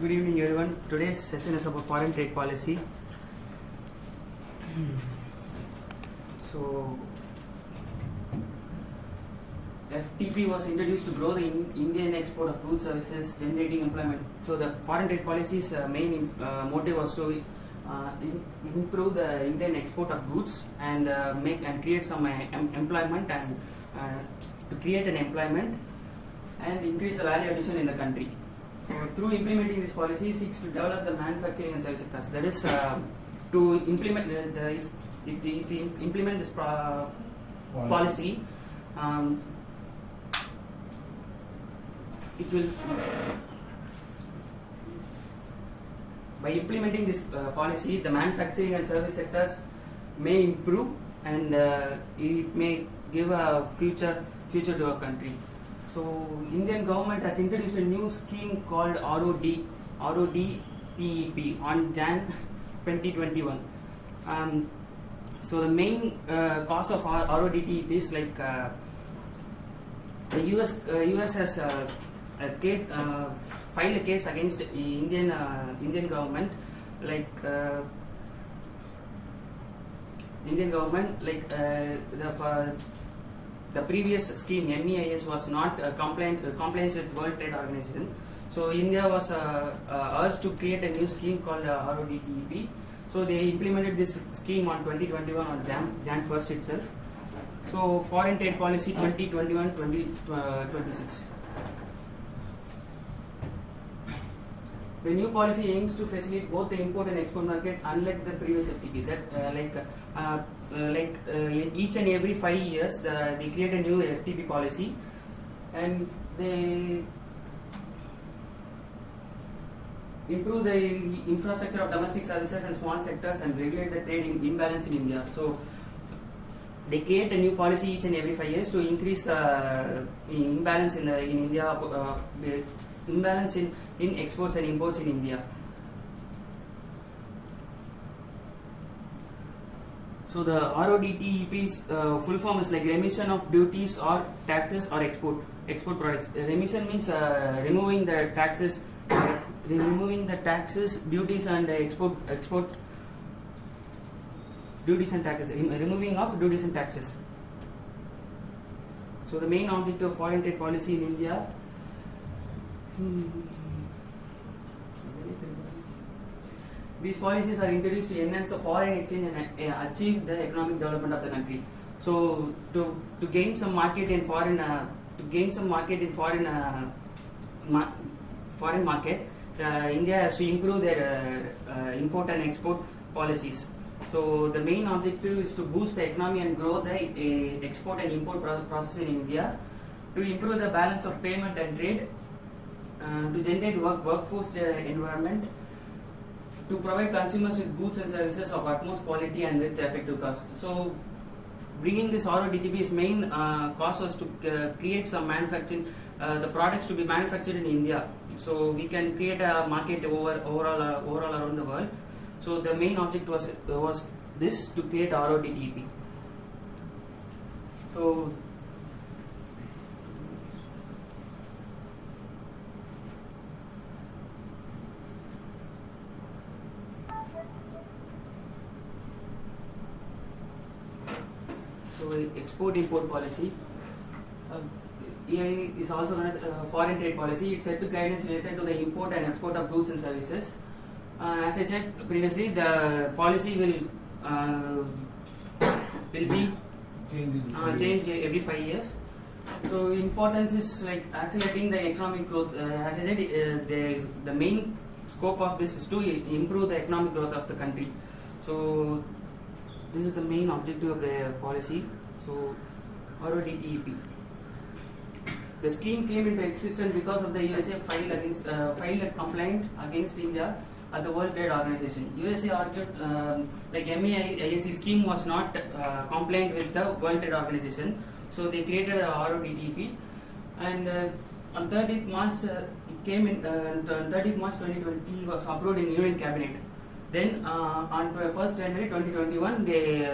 Good evening, everyone. Today's session is about foreign trade policy. So, FTP was introduced to grow the Indian export of goods, services, generating employment. So, the foreign trade policy's main motive was to improve the Indian export of goods and create some employment and to create an employment and increase the value addition in the country. So, through implementing this policy, seeks to develop the manufacturing and service sectors. That is, to implement if we implement this policy, it will. By implementing this policy, the manufacturing and service sectors may improve, and it may give a future to our country. So, Indian government has introduced a new scheme called RODTEP on Jan 2021. So, the main cause of RODTEP is like the US has filed a case against Indian government, the previous scheme MEIS was not compliance with World Trade Organization. So India was urged to create a new scheme called RODTEP. So they implemented this scheme on 2021 on Jan 1st itself. So foreign trade policy 2021-2026. The new policy aims to facilitate both the import and export market, unlike the previous FTP. Each and every 5 years, they create a new FTP policy, and they improve the infrastructure of domestic services and small sectors and regulate the trade imbalance in India. So they create a new policy each and every 5 years to increase the imbalance in India. Imbalance in exports and imports in India. So the RODTEP's full form is like remission of duties or taxes or export products. Remission means removing the taxes, duties and export duties and taxes. Removing of duties and taxes. So the main objective of foreign trade policy in India. These policies are introduced to enhance the foreign exchange and achieve the economic development of the country. So, to gain some market in foreign market, India has to improve their import and export policies. So, the main objective is to boost the economy and grow the export and import process in India, to improve the balance of payment and trade, to generate workforce environment, to provide consumers with goods and services of utmost quality and with effective cost. So, bringing this RODTEP's main cause was to create some manufacturing, the products to be manufactured in India. So, we can create a market overall around the world. So, the main object was this, to create RODTEP. So, export-import policy is also known as foreign trade policy. It's set to guidance related to the import and export of goods and services. As I said previously, the policy will be changed every 5 years. So importance is like accelerating the economic growth. As I said, the main scope of this is to improve the economic growth of the country. So this is the main objective of the policy. So, RODTEP. The scheme came into existence because of the USA filed a complaint against India at the World Trade Organization. USA argued MEIS scheme was not compliant with the World Trade Organization, so they created a RODTEP, and on 30th March it came in. 30th March 2020 was approved in Union Cabinet. Then on 1st January 2021 they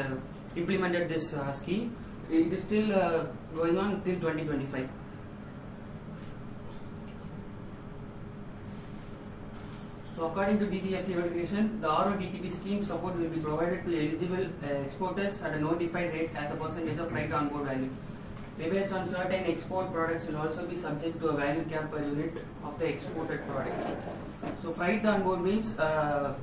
implemented this scheme. It is still going on till 2025. So according to DGFT verification, the RODTP scheme support will be provided to eligible exporters at a notified rate as a percentage of freight on board value. Rebates on certain export products will also be subject to a value cap per unit of the exported product. So freight on board means the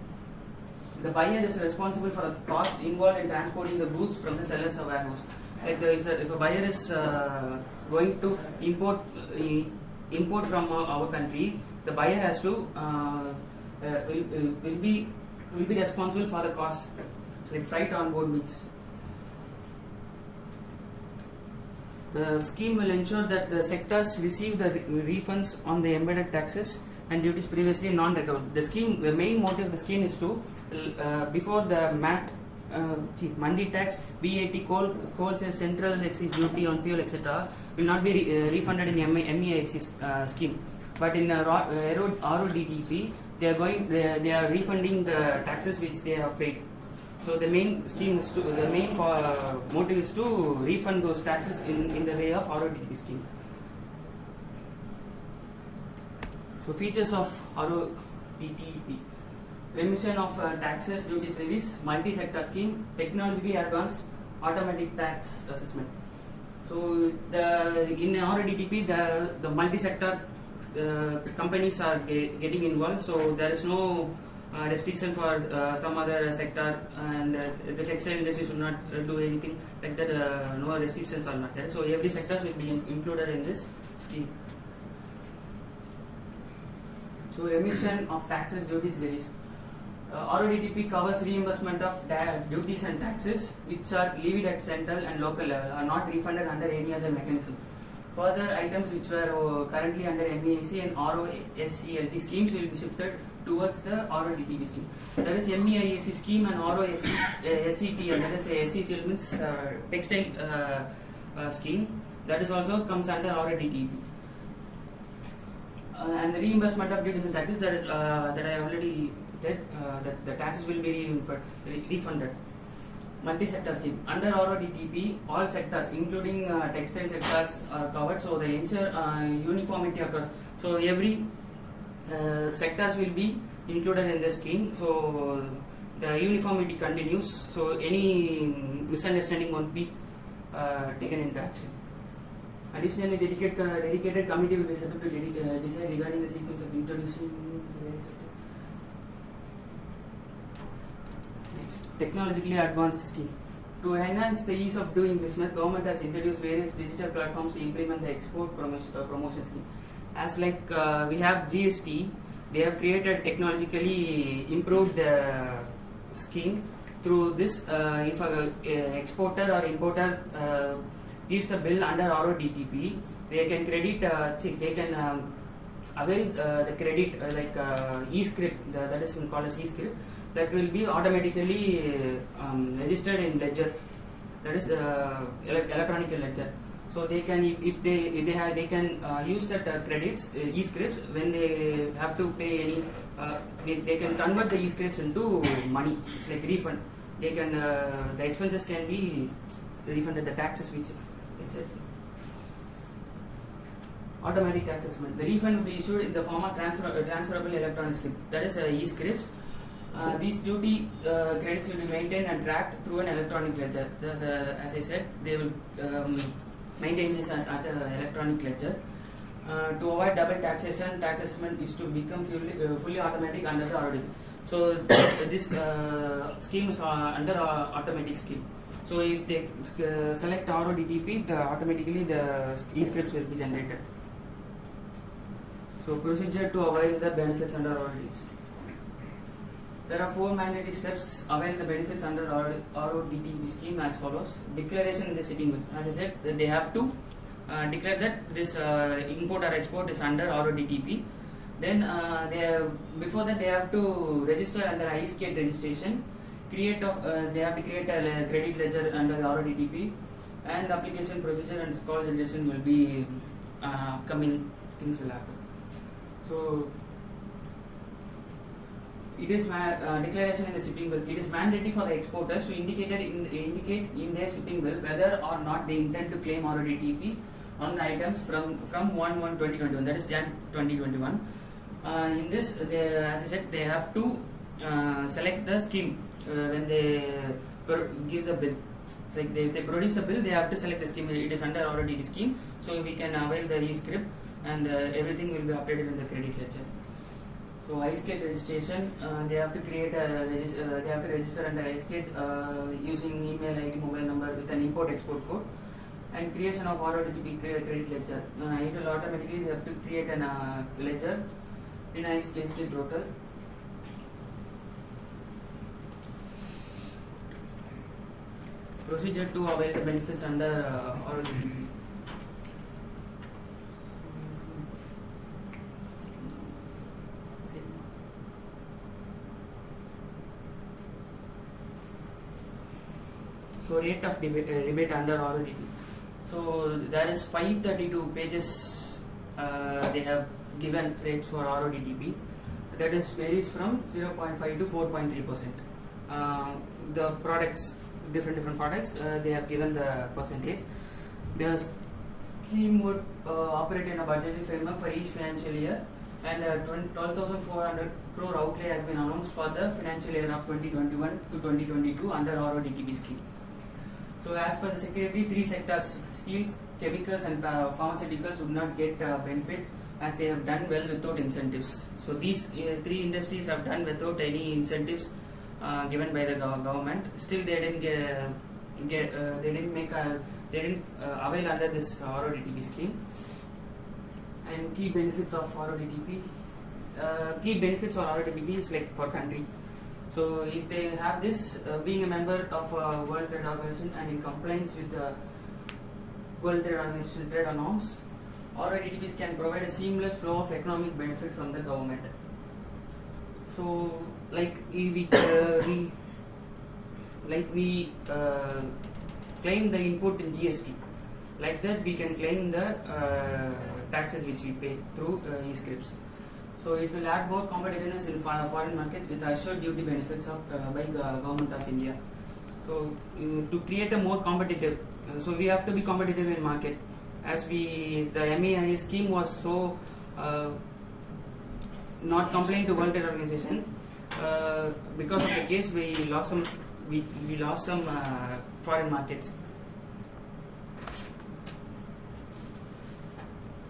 buyer is responsible for the cost involved in transporting the goods from the seller's warehouse. Like if a buyer is going to import from our country, the buyer has to will be responsible for the cost. It's like freight on board means. The scheme will ensure that the sectors receive the refunds on the embedded taxes and duties previously non-recoverable. The main motive of the scheme is to before the Mandi tax, VAT, coal sales, central excise duty on fuel, etc. will not be refunded in MEIC scheme. But in RODTP, they are refunding the taxes which they have paid. So the main motive is to refund those taxes in the way of RODTP scheme. So features of RODTP: remission of taxes, duties, levies, multi-sector scheme, technologically advanced, automatic tax assessment. So in RODTP, the multi-sector companies are getting involved. So there is no restriction for some other sector, and the textile industry should not do anything like that. No restrictions are not there. So every sector will be included in this scheme. So remission of taxes, duties, levies. RODTP covers reimbursement of duties and taxes which are levied at central and local level, are not refunded under any other mechanism. Further items which were currently under MEIC and ROSCLT schemes will be shifted towards the RODTP scheme. There is MEIC scheme and ROSCT, and that is SCT means textile scheme, that is also comes under RODTP. And the reimbursement of duties and taxes, that I already said, that the taxes will be refunded. Multi-sector scheme. Under RODTP, all sectors, including textile sectors, are covered. So they ensure uniformity across. So every sectors will be included in the scheme. So the uniformity continues. So any misunderstanding won't be taken into action. Additionally, dedicated committee will be set up to decide regarding the sequence of introducing various sectors. Next, technologically advanced scheme. To enhance the ease of doing business, government has introduced various digital platforms to implement the export promotion scheme. As like we have GST, they have created technologically improved the scheme. Through this, if an exporter or importer gives the bill under RODTP, they can credit, they can avail the credit like e-script, that is called as e-script, that will be automatically registered in ledger, that is electronic ledger. So they can, if they can use that credits e-scripts when they have to pay any, they can convert the e-scripts into money. It's like refund. They can the expenses can be refunded, the taxes which they said. Automatic tax assessment. The refund will be issued in the form of transferable electronic slip, that is e-scripts. These duty credits will be maintained and tracked through an electronic ledger. As I said, they will maintain this at the electronic ledger. To avoid double taxation, tax assessment is to become fully automatic under the RODTP. So this scheme is under automatic scheme. So if they select RODTP, automatically the e-scripts will be generated. So procedure to avail the benefits under RODTP. There are 4 mandatory steps avail the benefits under RODTP scheme as follows. Declaration in the shipping goods. As I said, they have to declare that this import or export is under RODTP. Then before that they have to register under ISKate registration. They have to create a credit ledger under the RODTP, and the application procedure and call generation will be coming things will happen. So it is declaration in the shipping bill. It is mandatory for the exporters to indicate in their shipping bill whether or not they intend to claim RODTP on the items from 1/1/2021, that is Jan 2021. In this, as I said, they have to select the scheme when they give the bill. It's like if they produce a bill, they have to select the scheme. It is under RODP scheme, so we can avail the e-script, and everything will be updated in the credit ledger. So iSkate registration, they have to create they have to register under iSkate using email ID, mobile number with an import-export code, and creation of RODP credit ledger. It will automatically they have to create an ledger in iSkate portal. Procedure to avail the benefits under RODP. So rate of rebate under RODP. So there is 532 pages they have given rates for RODTP. That is varies from 0.5 to 4.3%. The products, different products, they have given the percentage. The scheme would operate in a budgetary framework for each financial year, and 12,400 crore outlay has been announced for the financial year of 2021 to 2022 under RODTP scheme. So as per the secretary, three sectors, steel, chemicals and pharmaceuticals would not get benefit as they have done well without incentives. So these three industries have done without any incentives given by the government. Still they didn't avail under this RODTP scheme. And key benefits of RODTP. Key benefits for RODTP is like for country. So if they have this, being a member of World Trade Organization and in compliance with the World Trade Organization trade norms, RODTPs can provide a seamless flow of economic benefit from the government. So like we claim the input in GST, like that we can claim the taxes which we pay through e-scripts. So it will add more competitiveness in foreign markets with assured duty benefits by the government of India. So to create a more competitive, so we have to be competitive in market. As the MEI scheme was so not compliant to World Trade Organization, because of the case we lost some foreign markets.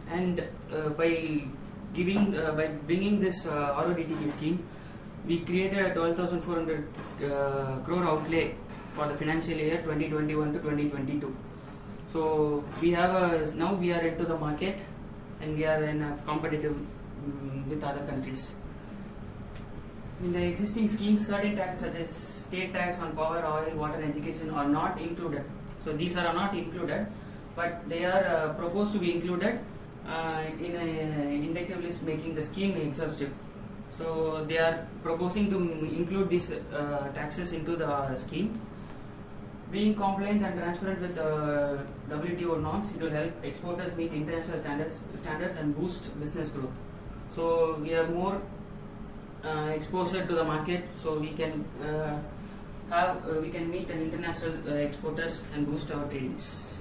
And by bringing this RODTP scheme, we created a 12,400 crore outlay for the financial year 2021 to 2022. So we have now we are into the market and we are in a competitive with other countries. In the existing schemes, certain taxes such as state tax on power, oil, water, and education are not included. So these are not included, but they are proposed to be included in an indicative list, making the scheme exhaustive. So they are proposing to include these taxes into the scheme. Being compliant and transparent with the WTO norms, it will help exporters meet international standards and boost business growth. So we have more exposure to the market, so we can meet the international exporters and boost our tradings.